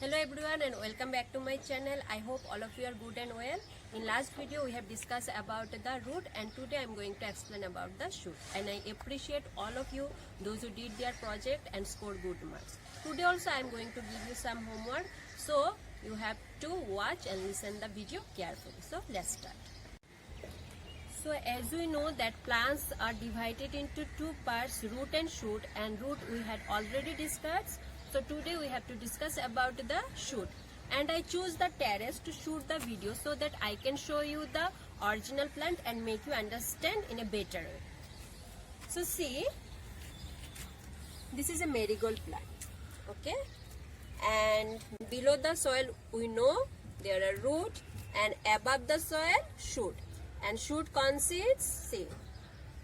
Hello everyone and welcome back to my channel. I hope all of you are good and well. In last video we have discussed about the root and today I am going to explain about the shoot. And I appreciate all of you, those who did their project and scored good marks. Today also I am going to give you some homework. So you have to watch and listen the video carefully. So let's start. So as we know that plants are divided into two parts, root and shoot, and root we had already discussed. So today we have to discuss about the shoot, and I choose the terrace to shoot the video so that I can show you the original plant and make you understand in a better way. So see, this is a marigold plant, okay, and below the soil we know there are root and above the soil shoot, and shoot consists, see,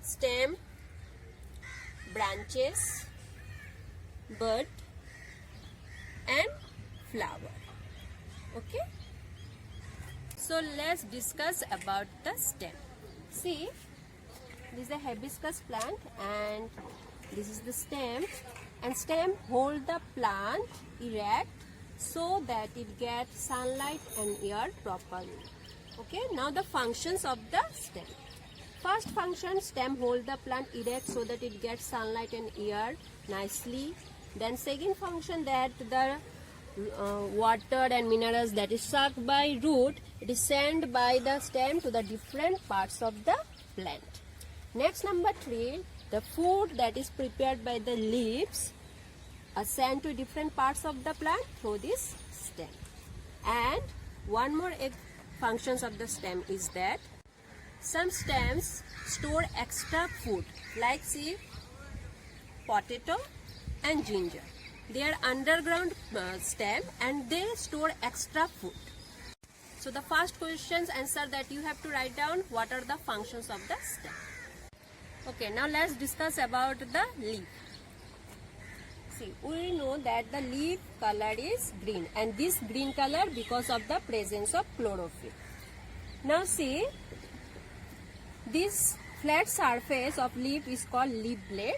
stem, branches, bud and flower. Okay, so let's discuss about the stem. See, this is a hibiscus plant and this is the stem, and stem hold the plant erect so that it gets sunlight and air properly. Okay, now the functions of the stem. First function, stem hold the plant erect so that it gets sunlight and air nicely. Then second function, that the water and minerals that is sucked by root, it is sent by the stem to the different parts of the plant. Next, number 3, the food that is prepared by the leaves are sent to different parts of the plant through this stem. And one more functions of the stem is that some stems store extra food, like see, potato and ginger. They are underground stem and they store extra food. So the first question's answer that you have to write down, what are the functions of the stem. Okay, now let's discuss about the leaf. See, we know that the leaf color is green, and this green color because of the presence of chlorophyll. Now see, this flat surface of leaf is called leaf blade.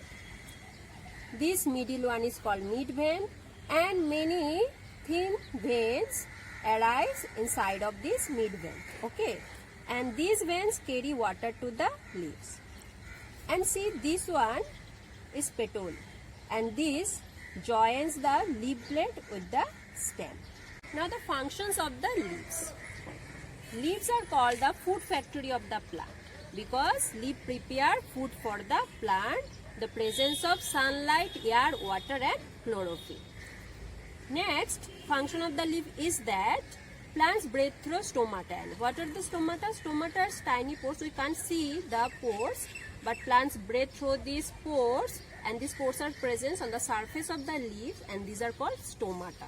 This middle one is called midvein, and many thin veins arise inside of this midvein. Okay, and these veins carry water to the leaves. And see, this one is petiole, and this joins the leaf blade with the stem. Now the functions of the leaves. Leaves are called the food factory of the plant because leaf prepare food for the plant, the presence of sunlight, air, water and chlorophyll. Next, function of the leaf is that plants breathe through stomata. And what are the stomata? Stomata are tiny pores. We can't see the pores, but plants breathe through these pores, and these pores are present on the surface of the leaf, and these are called stomata.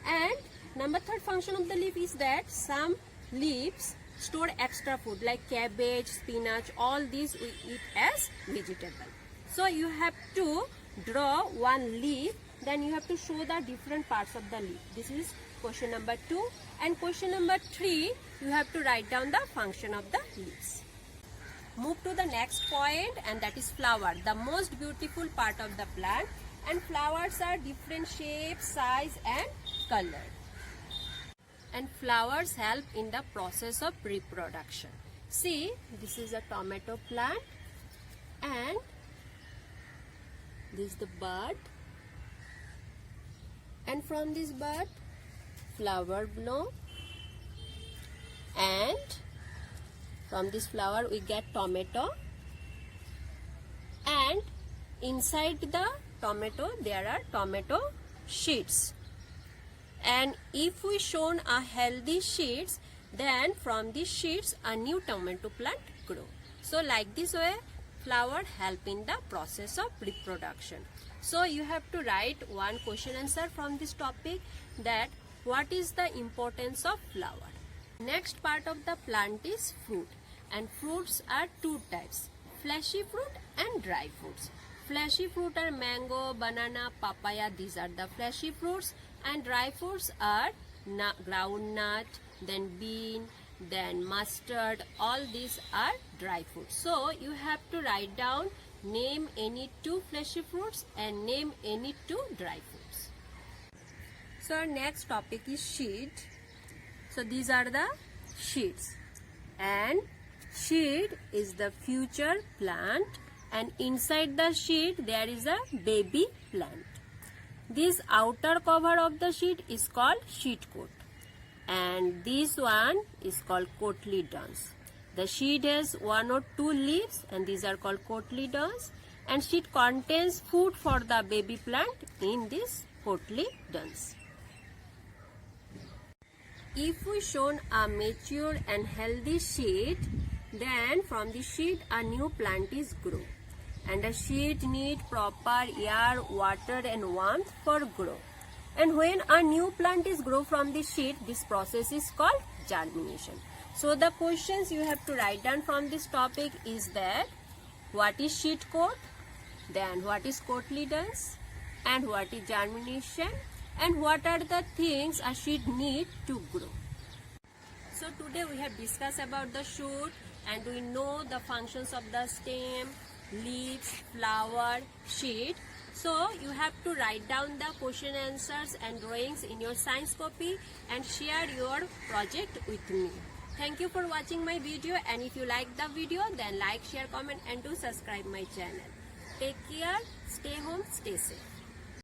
And number 3rd function of the leaf is that some leaves store extra food like cabbage, spinach, all these we eat as vegetable. So you have to draw one leaf, then you have to show the different parts of the leaf. This is question number 2. And question number 3, you have to write down the function of the leaves. Move to the next point, and that is flower, the most beautiful part of the plant. And flowers are different shapes, size and color. And flowers help in the process of reproduction. See, this is a tomato plant, and this is the bud, and from this bud flower bloom, and from this flower we get tomato, and inside the tomato there are tomato seeds, and if we shown a healthy seeds, then from these seeds a new tomato plant grow. So like this way flower help in the process of reproduction. So you have to write one question answer from this topic, that what is the importance of flower. Next part of the plant is fruit, and fruits are two types, fleshy fruit and dry fruits. Fleshy fruit are mango, banana, papaya, these are the fleshy fruits, and dry fruits are groundnut, then bean, then mustard, all these are dry fruits. So you have to write down Name any two fleshy fruits and name any two dry fruits. So our next topic is sheet. So these are the sheets, and sheet is the future plant, and inside the sheet there is a baby plant. This outer cover of the sheet is called sheet coat, and this one is called cotyledons. The sheet has 1 or 2 leaves, and these are called cotyledons, and sheet contains food for the baby plant in this cotyledons. If we shown a mature and healthy sheet, then from the sheet a new plant is grow, and a sheet need proper air, water and warmth for grow. And when a new plant is grow from the sheet, this process is called germination. So the questions you have to write down from this topic is that what is sheet coat, then what is cotyledons, and what is germination, and what are the things a sheet need to grow. So today we have discussed about the shoot, and we know the functions of the stem, leaves, flower, sheet. So you have to write down the question answers and drawings in your science copy and share your project with me. Thank you for watching my video, and if you like the video, then like, share, comment and do subscribe my channel. Take care, stay home, stay safe.